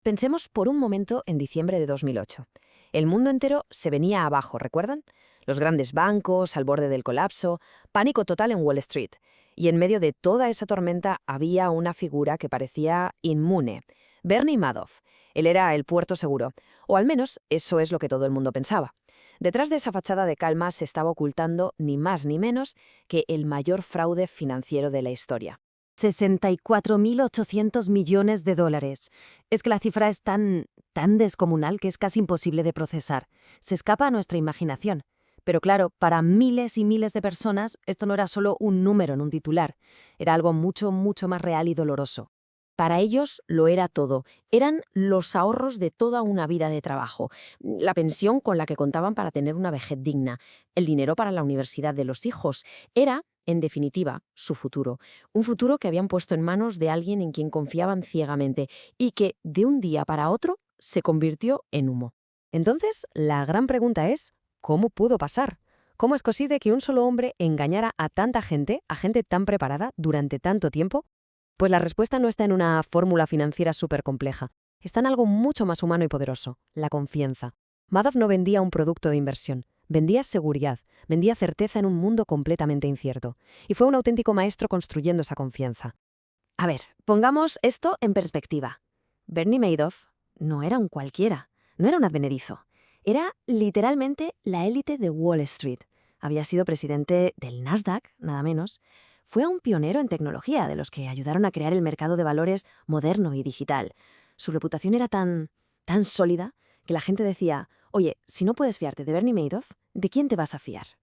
Pensemos por un momento en diciembre de 2008. El mundo entero se venía abajo, ¿recuerdan? Los grandes bancos al borde del colapso, pánico total en Wall Street. Y en medio de toda esa tormenta había una figura que parecía inmune. Bernie Madoff. Él era el puerto seguro, o al menos eso es lo que todo el mundo pensaba. Detrás de esa fachada de calma se estaba ocultando ni más ni menos que el mayor fraude financiero de la historia. 64.800 millones de dólares. Es que la cifra es tan descomunal que es casi imposible de procesar. Se escapa a nuestra imaginación. Pero claro, para miles y miles de personas, esto no era solo un número en un titular. Era algo mucho, mucho más real y doloroso. Para ellos lo era todo. Eran los ahorros de toda una vida de trabajo, la pensión con la que contaban para tener una vejez digna, el dinero para la universidad de los hijos. Era, en definitiva, su futuro. Un futuro que habían puesto en manos de alguien en quien confiaban ciegamente y que, de un día para otro, se convirtió en humo. Entonces, la gran pregunta es, ¿cómo pudo pasar? ¿Cómo es posible que un solo hombre engañara a tanta gente, a gente tan preparada, durante tanto tiempo? Pues la respuesta no está en una fórmula financiera súper compleja. Está en algo mucho más humano y poderoso, la confianza. Madoff no vendía un producto de inversión, vendía seguridad, vendía certeza en un mundo completamente incierto. Y fue un auténtico maestro construyendo esa confianza. A ver, pongamos esto en perspectiva. Bernie Madoff no era un cualquiera, no era un advenedizo. Era literalmente la élite de Wall Street. Había sido presidente del Nasdaq, nada menos. Fue un pionero en tecnología, de los que ayudaron a crear el mercado de valores moderno y digital. Su reputación era tan sólida que la gente decía, oye, si no puedes fiarte de Bernie Madoff, ¿de quién te vas a fiar?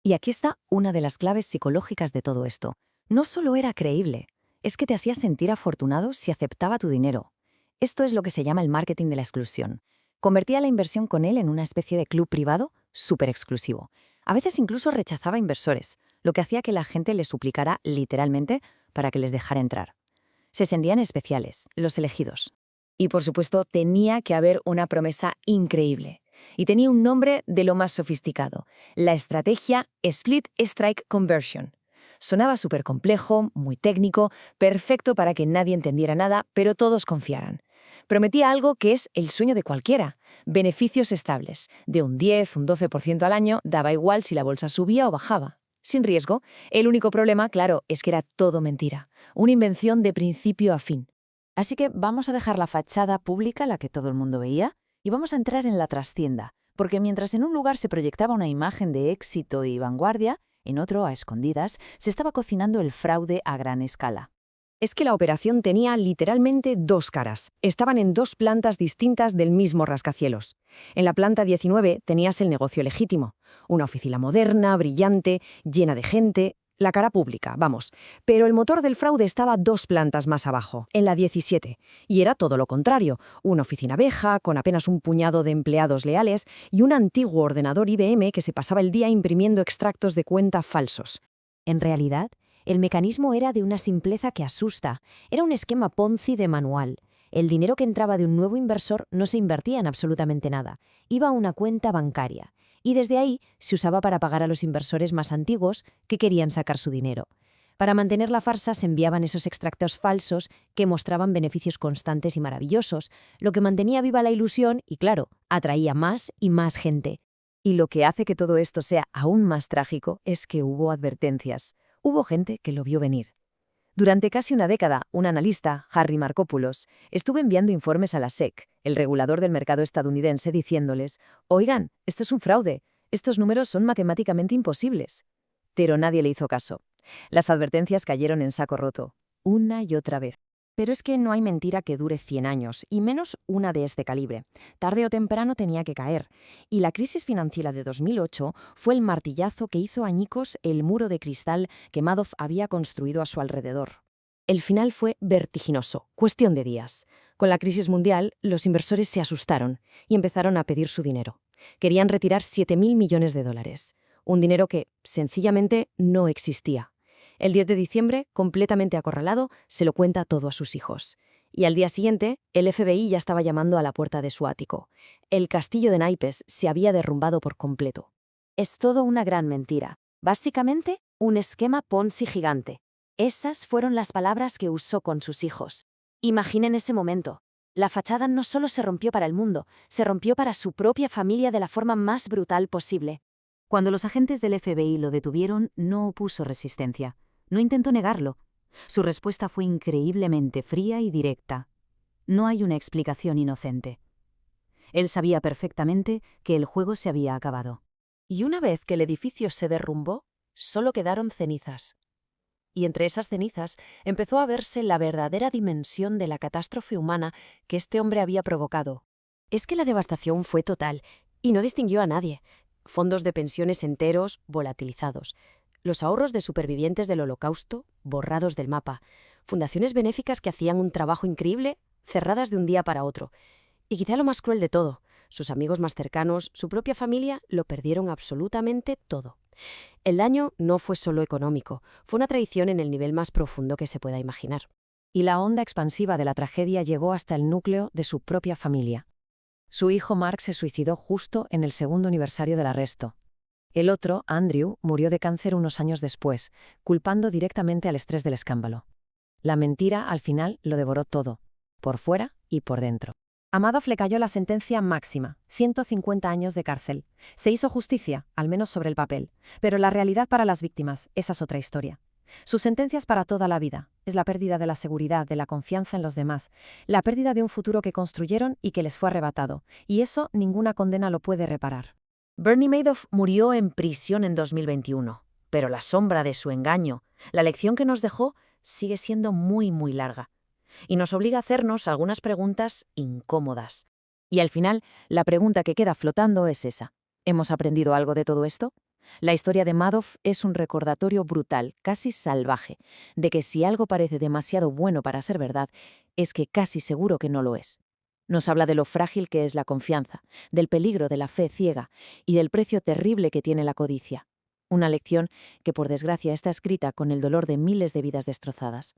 Y aquí está una de las claves psicológicas de todo esto. No solo era creíble, es que te hacía sentir afortunado si aceptaba tu dinero. Esto es lo que se llama el marketing de la exclusión. Convertía la inversión con él en una especie de club privado súper exclusivo. A veces incluso rechazaba inversores, lo que hacía que la gente le suplicara literalmente para que les dejara entrar. Se sentían especiales, los elegidos. Y por supuesto tenía que haber una promesa increíble. Y tenía un nombre de lo más sofisticado, la estrategia Split Strike Conversion. Sonaba súper complejo, muy técnico, perfecto para que nadie entendiera nada, pero todos confiaran. Prometía algo que es el sueño de cualquiera, beneficios estables, de un 10, un 12% al año, daba igual si la bolsa subía o bajaba. Sin riesgo, el único problema, claro, es que era todo mentira, una invención de principio a fin. Así que vamos a dejar la fachada pública, la que todo el mundo veía, y vamos a entrar en la trastienda, porque mientras en un lugar se proyectaba una imagen de éxito y vanguardia, en otro, a escondidas, se estaba cocinando el fraude a gran escala. Es que la operación tenía literalmente dos caras. Estaban en dos plantas distintas del mismo rascacielos. En la planta 19 tenías el negocio legítimo, una oficina moderna, brillante, llena de gente, la cara pública, vamos. Pero el motor del fraude estaba dos plantas más abajo, en la 17, y era todo lo contrario, una oficina vieja, con apenas un puñado de empleados leales y un antiguo ordenador IBM que se pasaba el día imprimiendo extractos de cuenta falsos. En realidad, el mecanismo era de una simpleza que asusta. Era un esquema Ponzi de manual. El dinero que entraba de un nuevo inversor no se invertía en absolutamente nada. Iba a una cuenta bancaria. Y desde ahí se usaba para pagar a los inversores más antiguos que querían sacar su dinero. Para mantener la farsa se enviaban esos extractos falsos que mostraban beneficios constantes y maravillosos, lo que mantenía viva la ilusión y, claro, atraía más y más gente. Y lo que hace que todo esto sea aún más trágico es que hubo advertencias. Hubo gente que lo vio venir. Durante casi una década, un analista, Harry Markopoulos, estuvo enviando informes a la SEC, el regulador del mercado estadounidense, diciéndoles, oigan, esto es un fraude, estos números son matemáticamente imposibles. Pero nadie le hizo caso. Las advertencias cayeron en saco roto, una y otra vez. Pero es que no hay mentira que dure 100 años, y menos una de este calibre. Tarde o temprano tenía que caer. Y la crisis financiera de 2008 fue el martillazo que hizo añicos el muro de cristal que Madoff había construido a su alrededor. El final fue vertiginoso, cuestión de días. Con la crisis mundial, los inversores se asustaron y empezaron a pedir su dinero. Querían retirar 7.000 millones de dólares. Un dinero que, sencillamente, no existía. El 10 de diciembre, completamente acorralado, se lo cuenta todo a sus hijos. Y al día siguiente, el FBI ya estaba llamando a la puerta de su ático. El castillo de naipes se había derrumbado por completo. Es todo una gran mentira. Básicamente, un esquema Ponzi gigante. Esas fueron las palabras que usó con sus hijos. Imaginen ese momento. La fachada no solo se rompió para el mundo, se rompió para su propia familia de la forma más brutal posible. Cuando los agentes del FBI lo detuvieron, no opuso resistencia. No intentó negarlo. Su respuesta fue increíblemente fría y directa. No hay una explicación inocente. Él sabía perfectamente que el juego se había acabado. Y una vez que el edificio se derrumbó, solo quedaron cenizas. Y entre esas cenizas empezó a verse la verdadera dimensión de la catástrofe humana que este hombre había provocado. Es que la devastación fue total y no distinguió a nadie. Fondos de pensiones enteros volatilizados, los ahorros de supervivientes del Holocausto borrados del mapa, fundaciones benéficas que hacían un trabajo increíble cerradas de un día para otro. Y quizá lo más cruel de todo, sus amigos más cercanos, su propia familia, lo perdieron absolutamente todo. El daño no fue solo económico, fue una traición en el nivel más profundo que se pueda imaginar. Y la onda expansiva de la tragedia llegó hasta el núcleo de su propia familia. Su hijo Mark se suicidó justo en el segundo aniversario del arresto. El otro, Andrew, murió de cáncer unos años después, culpando directamente al estrés del escándalo. La mentira, al final, lo devoró todo, por fuera y por dentro. A Madoff le cayó la sentencia máxima, 150 años de cárcel. Se hizo justicia, al menos sobre el papel, pero la realidad para las víctimas, esa es otra historia. Su sentencia es para toda la vida, es la pérdida de la seguridad, de la confianza en los demás, la pérdida de un futuro que construyeron y que les fue arrebatado, y eso ninguna condena lo puede reparar. Bernie Madoff murió en prisión en 2021, pero la sombra de su engaño, la lección que nos dejó, sigue siendo muy, muy larga. Y nos obliga a hacernos algunas preguntas incómodas. Y al final, la pregunta que queda flotando es esa. ¿Hemos aprendido algo de todo esto? La historia de Madoff es un recordatorio brutal, casi salvaje, de que si algo parece demasiado bueno para ser verdad, es que casi seguro que no lo es. Nos habla de lo frágil que es la confianza, del peligro de la fe ciega y del precio terrible que tiene la codicia. Una lección que por desgracia está escrita con el dolor de miles de vidas destrozadas.